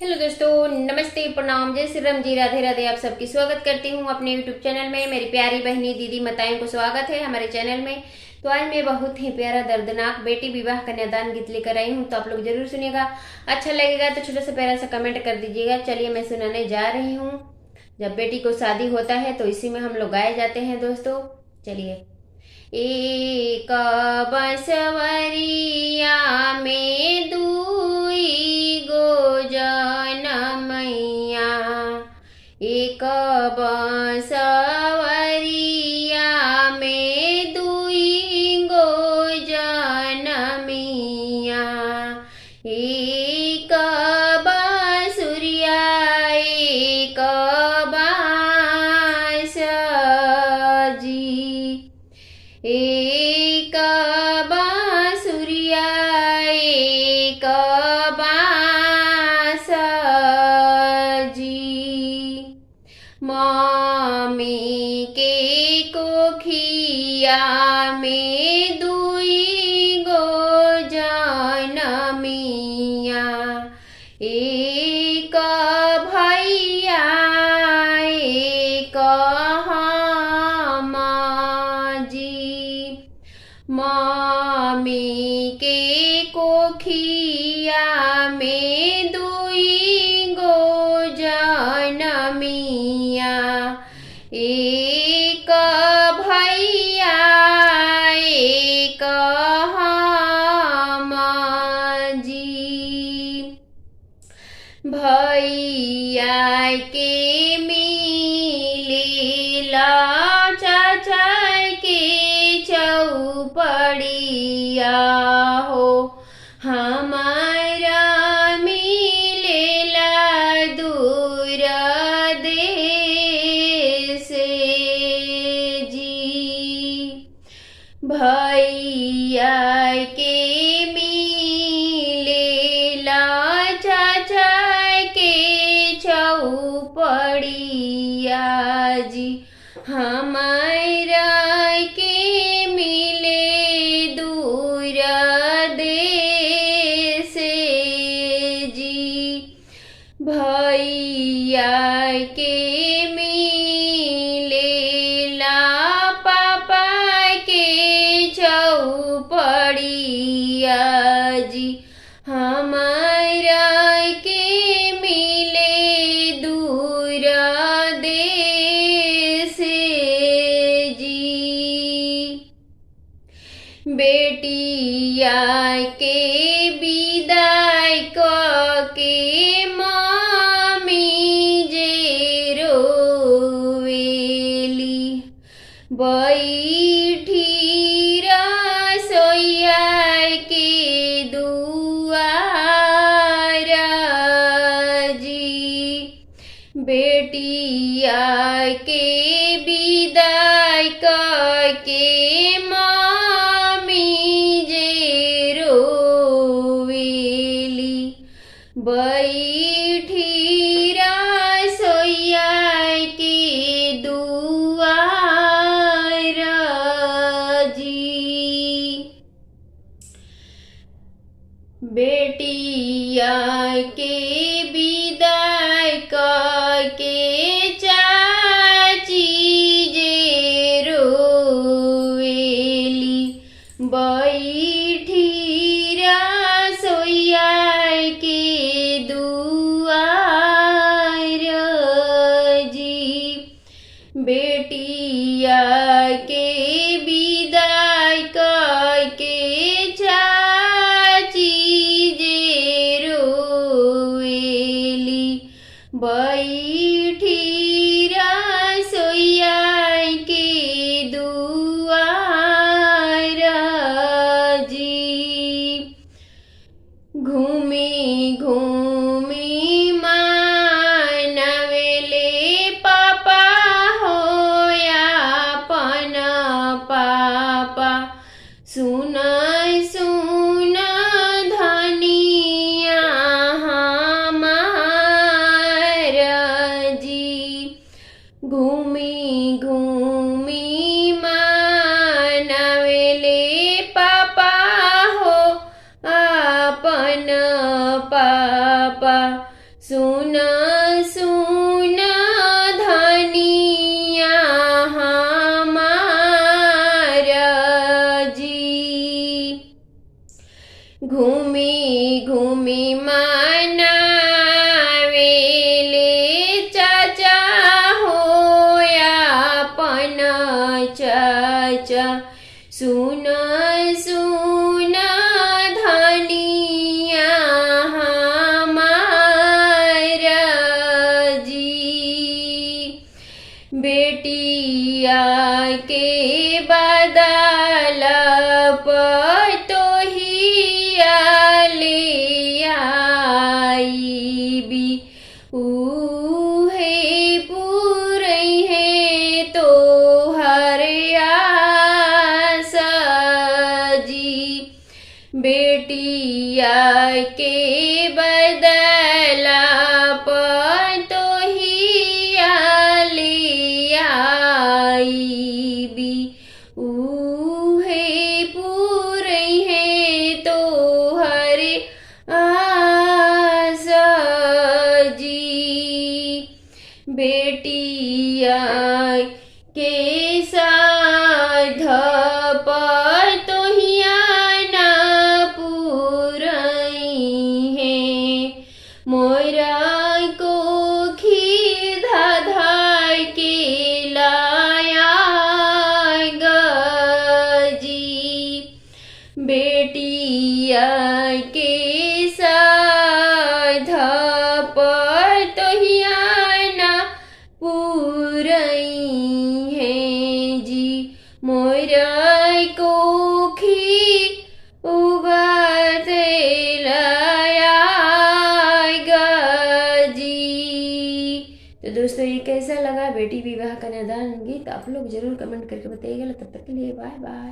Hello दोस्तों, नमस्ते, प्रणाम, जय श्री राम जी, राधे राधे। आप सबकी स्वागत करती हूँ अपने यूट्यूब चैनल में। मेरी प्यारी बहनी दीदी माताएं को स्वागत है हमारे चैनल में। तो आज मैं बहुत ही प्यारा दर्दनाक बेटी विवाह कन्यादान गीत लेकर आई हूँ, तो आप लोग जरूर सुनिएगा। अच्छा लगेगा तो छोटा सा प्यारा सा कमेंट कर दीजिएगा। चलिए मैं सुनाने जा रही हूँ। जब बेटी को शादी होता है तो इसी में हम लोग गाए जाते हैं दोस्तों। चलिए। एक बसवरिया में दुई गो जनमैया, एक बसवरिया में दुई गो जनमिया, एक बांसुरिया एक बांसजी, एक बांसुरिया एक बांसजी। मम्मी के कोखिया में दुई गो जनमिया, एक भैया एक हमाजी। मम्मी के कोखिया में दुई गो जनमिया, एक भैया एक हमाजी। भैया के मिलेला चाचा के चौपड़िया हो, हमारा मिलेला दूर देश जी। भैया के मिलेला चाचा के चौपड़िया जी, हमारा के मिले दूर देश जी। भैया के मिलेला पापा के चौपड़िया जी, हमारा के मिले दूर देश जी। बेटिया के विदाई के मामी जे रोवेली, बैठी रसोइया के दुआर जी। बेटिया के विदाई के मामी जे रोवेली, बैठी रसोइया के दुआर जी। बेटिया के विदाई के चाची जे रोवेली, बैठी रसोइया के दुआर जी। बेटिया के विदाई के चाची जे रोवेली, बैठी रसोइया के दुआर जी। घूमी घूमी मानवेले पापा होया पन पापा, सुन सुन धनिया हमार सुना सुना धनिया हमारा जी, घूमी घूमी मनावेले चाचा होया पन चाचा, सुना सुना धनिया हमारा जी, बेटिया के बदल पतोहिया ले आई भी, उहे पूरई है तो हर आसा जी, बेटिया के बदला पतोहिया ले आई भी, उहे पूरई है तो हर आसा जी, बेटिया के साध पतोहिया ना पूरई है, मोरा को खीधा धाय के लाया गजी, बेटिया के साध पतोहिया ना पूरई है जी, मोरा को खी उगाते लाया गजी। तो दोस्तों ये कैसा लगा बेटी विवाह का निर्धारण गीत, आप लोग जरूर कमेंट करके बताइएगा। तब तक के लिए बाय बाय।